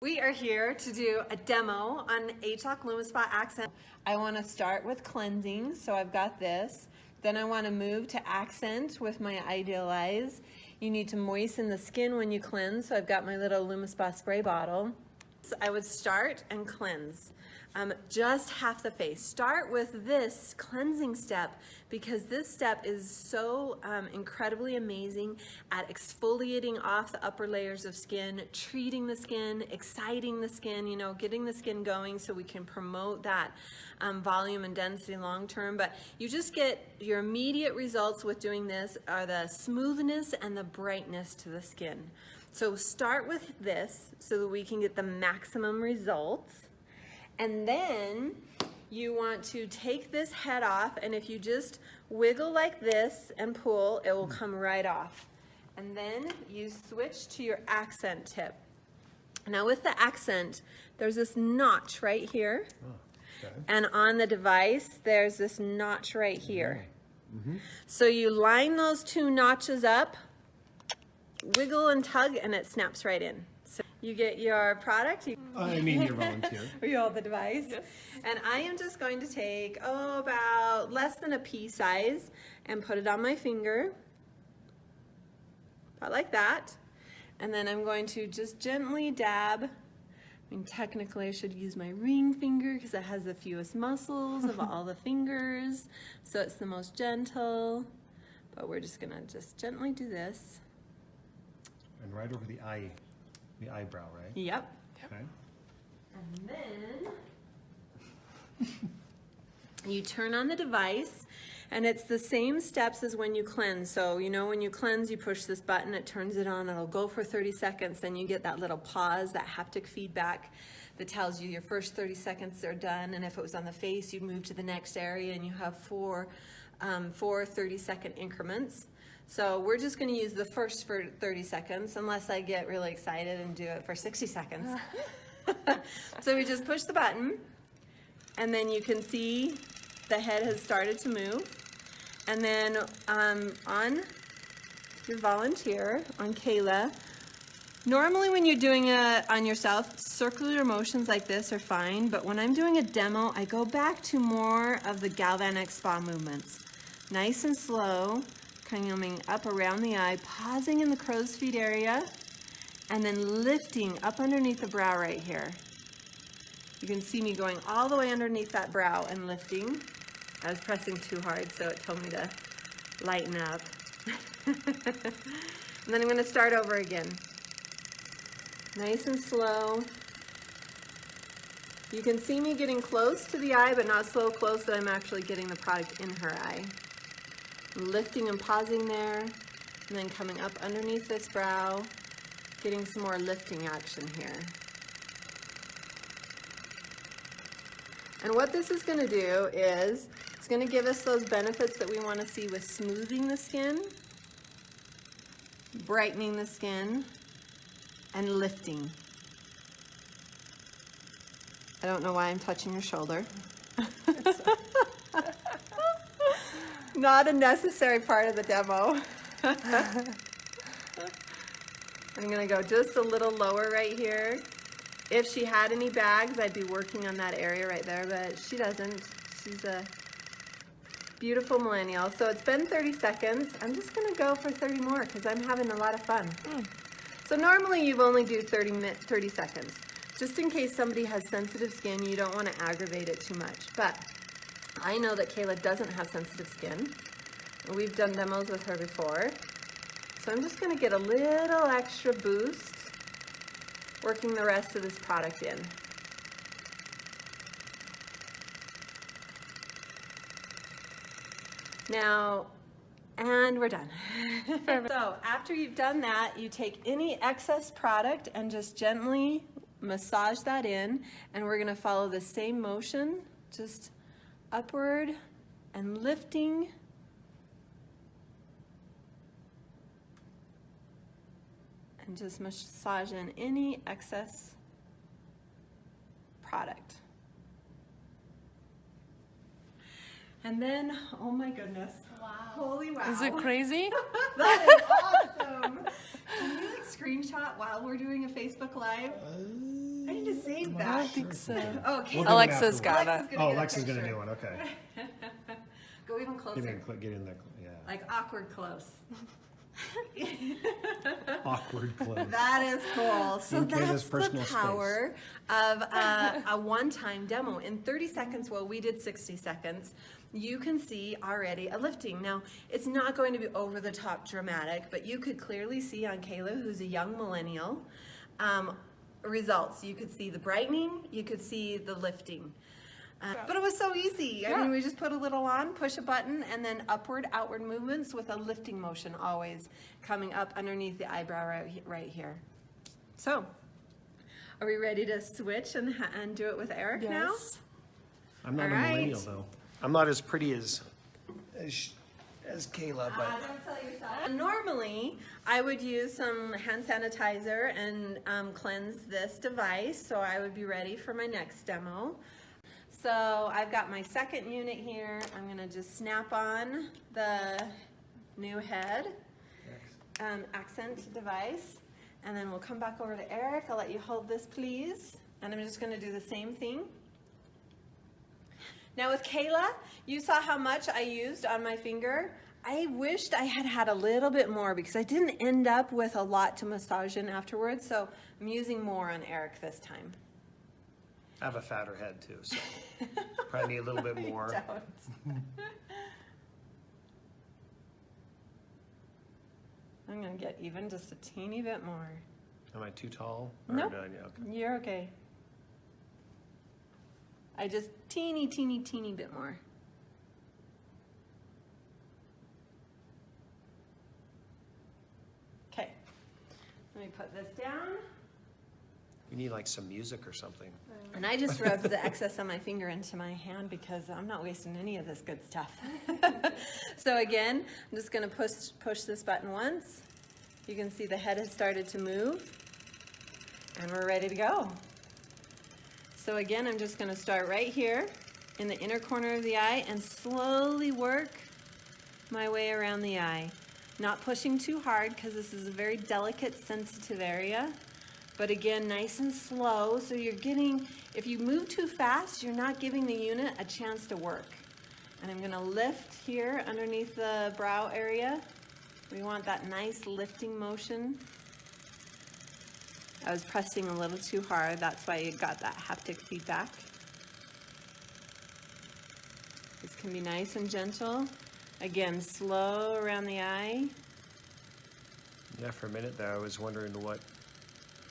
We are here to do a demo on HLOC Lumispa Accent. I want to start with cleansing, so I've got this. Then I want to move to accent with my Idealize. You need to moisten the skin when you cleanse, so I've got my little Lumispa spray bottle. So I would start and cleanse. Just half the face. Start with this cleansing step because this step is so incredibly amazing at exfoliating off the upper layers of skin, treating the skin, exciting the skin, you know, getting the skin going so we can promote that volume and density long term. But you just get your immediate results with doing this are the smoothness and the brightness to the skin. So start with this so that we can get the maximum results. And then you want to take this head off, and if you just wiggle like this and pull, it will come right off. And then you switch to your accent tip. Now with the accent, there's this notch right here. Oh, okay. And on the device, there's this notch right here. Mm-hmm. So you line those two notches up, wiggle and tug, and it snaps right in. So you get your product. I mean your volunteer. You hold the device. Yes. And I am just going to take, about less than a pea size and put it on my finger. About like that. And then I'm going to just gently dab. I mean, technically I should use my ring finger because it has the fewest muscles of all the fingers. So it's the most gentle. But we're just going to just gently do this. And right over the eyebrow, right? Yep. Okay. And then you turn on the device, and it's the same steps as when you cleanse. So, you know, when you cleanse, you push this button, it turns it on, it'll go for 30 seconds, then you get that little pause, that haptic feedback that tells you your first 30 seconds are done, and if it was on the face, you'd move to the next area, and you have four 30-second increments. So we're just going to use the first for 30 seconds, unless I get really excited and do it for 60 seconds. So we just push the button, and then you can see the head has started to move. And then on your volunteer, on Kayla, normally when you're doing it on yourself, circular motions like this are fine, but when I'm doing a demo, I go back to more of the galvanic spa movements. Nice and slow. Coming up around the eye, pausing in the crow's feet area, and then lifting up underneath the brow right here. You can see me going all the way underneath that brow and lifting. I was pressing too hard, so it told me to lighten up. And then I'm going to start over again. Nice and slow. You can see me getting close to the eye, but not so close that I'm actually getting the product in her eye. Lifting and pausing there, and then coming up underneath this brow, getting some more lifting action here. And what this is going to do is, it's going to give us those benefits that we want to see with smoothing the skin, brightening the skin, and lifting. I don't know why I'm touching your shoulder. Not a necessary part of the demo. I'm going to go just a little lower right here. If she had any bags, I'd be working on that area right there, but she doesn't. She's a beautiful millennial. So it's been 30 seconds. I'm just going to go for 30 more because I'm having a lot of fun. So normally you only do 30 seconds. Just in case somebody has sensitive skin, you don't want to aggravate it too much. But I know that Kayla doesn't have sensitive skin. We've done demos with her before. So I'm just going to get a little extra boost working the rest of this product in. Now, and we're done. So after you've done that, you take any excess product and just gently massage that in, and we're going to follow the same motion, just upward and lifting. And just massage in any excess product. And then, oh my goodness. Wow. Holy wow. Is it crazy? That is awesome. Can you like screenshot while we're doing a Facebook Live? like I that. don't think so. Oh, okay. We'll do it Alexa's got Alexa's it. gonna Oh, get a Alexa's gonna picture. do one, okay. Go even Get closer. in, get in there, yeah. Like awkward close. Awkward close. That is cool. So In Kayla's that's the personal space. power of a one-time demo. In 30 seconds, well, we did 60 seconds, you can see already a lifting. Now, it's not going to be over the top dramatic, but you could clearly see on Kayla, who's a young millennial, results. You could see the brightening, you could see the lifting. But it was so easy. I mean, we just put a little on, push a button, and then upward, outward movements with a lifting motion always coming up underneath the eyebrow right here. So, are we ready to switch and do it with Eric now? Yes. I'm not a All right. millennial though. I'm not as pretty as Kayla, but Don't tell yourself. Normally, I would use some hand sanitizer and cleanse this device, so I would be ready for my next demo. So I've got my second unit here. I'm gonna just snap on the new head accent device, and then we'll come back over to Eric. I'll let you hold this, please. And I'm just gonna do the same thing. Now with Kayla, you saw how much I used on my finger. I wished I had had a little bit more because I didn't end up with a lot to massage in afterwards, so I'm using more on Eric this time. I have a fatter head too, so probably need a little bit more. Don't. I'm gonna get even just a teeny bit more. Am I too tall? Or Nope. do I- okay. You're okay. I just teeny bit more. Okay, let me put this down. We need like some music or something. And I just rubbed the excess on my finger into my hand because I'm not wasting any of this good stuff. So again, I'm just gonna push this button once. You can see the head has started to move and we're ready to go. So again, I'm just gonna start right here in the inner corner of the eye and slowly work my way around the eye. Not pushing too hard because this is a very delicate, sensitive area. But again, nice and slow, so you're getting, if you move too fast, you're not giving the unit a chance to work. And I'm gonna lift here underneath the brow area. We want that nice lifting motion. I was pressing a little too hard, that's why you got that haptic feedback. This can be nice and gentle. Again, slow around the eye. Yeah, for a minute there, I was wondering what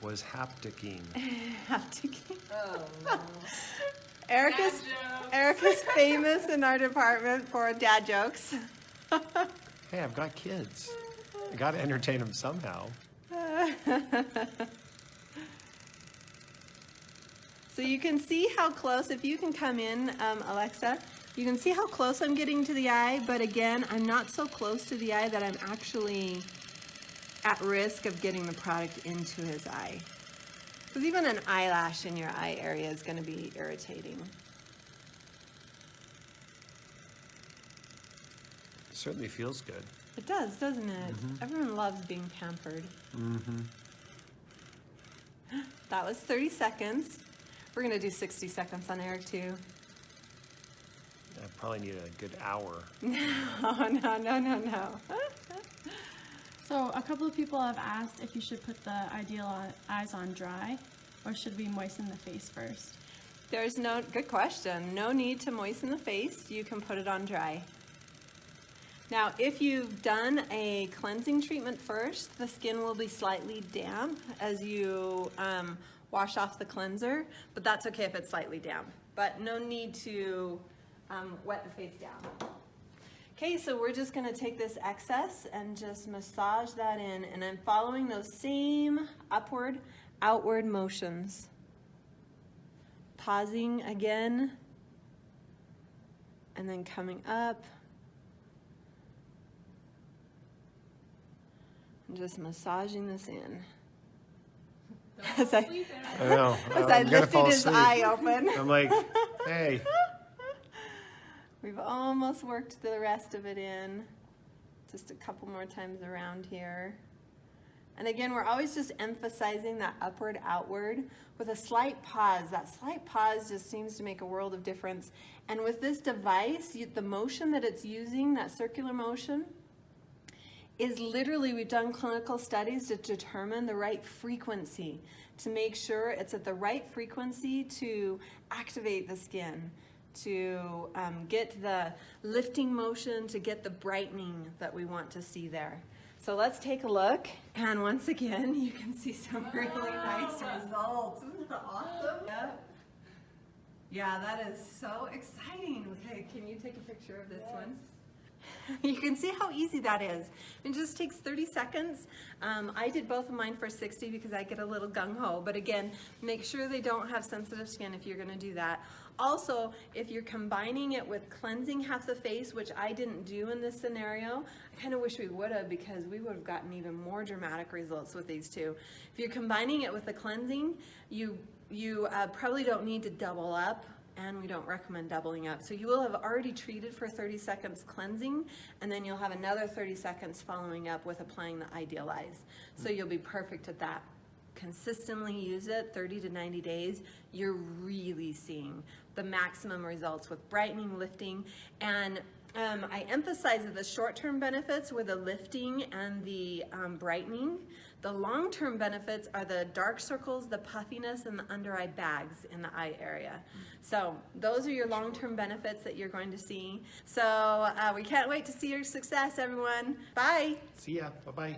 was hapticking. Haptic. Oh, no. Erica's famous in our department for dad jokes. Hey, I've got kids. I got to entertain them somehow. So you can see how close, if you can come in, Alexa, you can see how close I'm getting to the eye, but again, I'm not so close to the eye that I'm actually at risk of getting the product into his eye. Because even an eyelash in your eye area is going to be irritating. It certainly feels good. It does, doesn't it? Everyone loves being pampered. That was 30 seconds. We're going to do 60 seconds on Eric too. I probably need a good hour. No. So a couple of people have asked if you should put the eyes on dry, or should we moisten the face first? There's no, good question. No need to moisten the face. You can put it on dry. Now, if you've done a cleansing treatment first, the skin will be slightly damp as you wash off the cleanser, but that's okay if it's slightly damp. But no need to wet the face down. Okay, so we're just gonna take this excess and just massage that in, and I'm following those same upward, outward motions. Pausing again, and then coming up. And just massaging this in. As I know. as I'm I gonna fall lifted his asleep. eye open. I'm like, hey. We've almost worked the rest of it in. Just a couple more times around here. And again, we're always just emphasizing that upward, outward with a slight pause. That slight pause just seems to make a world of difference. And with this device, the motion that it's using, that circular motion, is literally, we've done clinical studies to determine the right frequency, to make sure it's at the right frequency to activate the skin, to get the lifting motion, to get the brightening that we want to see there. So let's take a look, and once again, you can see some really nice results. Isn't that awesome? Yep. Yeah, that is so exciting. Okay, can you take a picture of this one? You can see how easy that is. It just takes 30 seconds. I did both of mine for 60 because I get a little gung-ho, but again, make sure they don't have sensitive skin if you're gonna do that. Also, if you're combining it with cleansing half the face, which I didn't do in this scenario, I kind of wish we would have, because we would have gotten even more dramatic results with these two. If you're combining it with the cleansing, you probably don't need to double up, and we don't recommend doubling up. So you will have already treated for 30 seconds cleansing, and then you'll have another 30 seconds following up with applying the Ideal Eyes. So you'll be perfect at that. Consistently use it 30 to 90 days, you're really seeing the maximum results with brightening, lifting, and I emphasize that the short-term benefits were the lifting and the brightening. The long-term benefits are the dark circles, the puffiness, and the under-eye bags in the eye area. So those are your long-term benefits that you're going to see. So we can't wait to see your success, everyone. Bye. See ya. Bye-bye.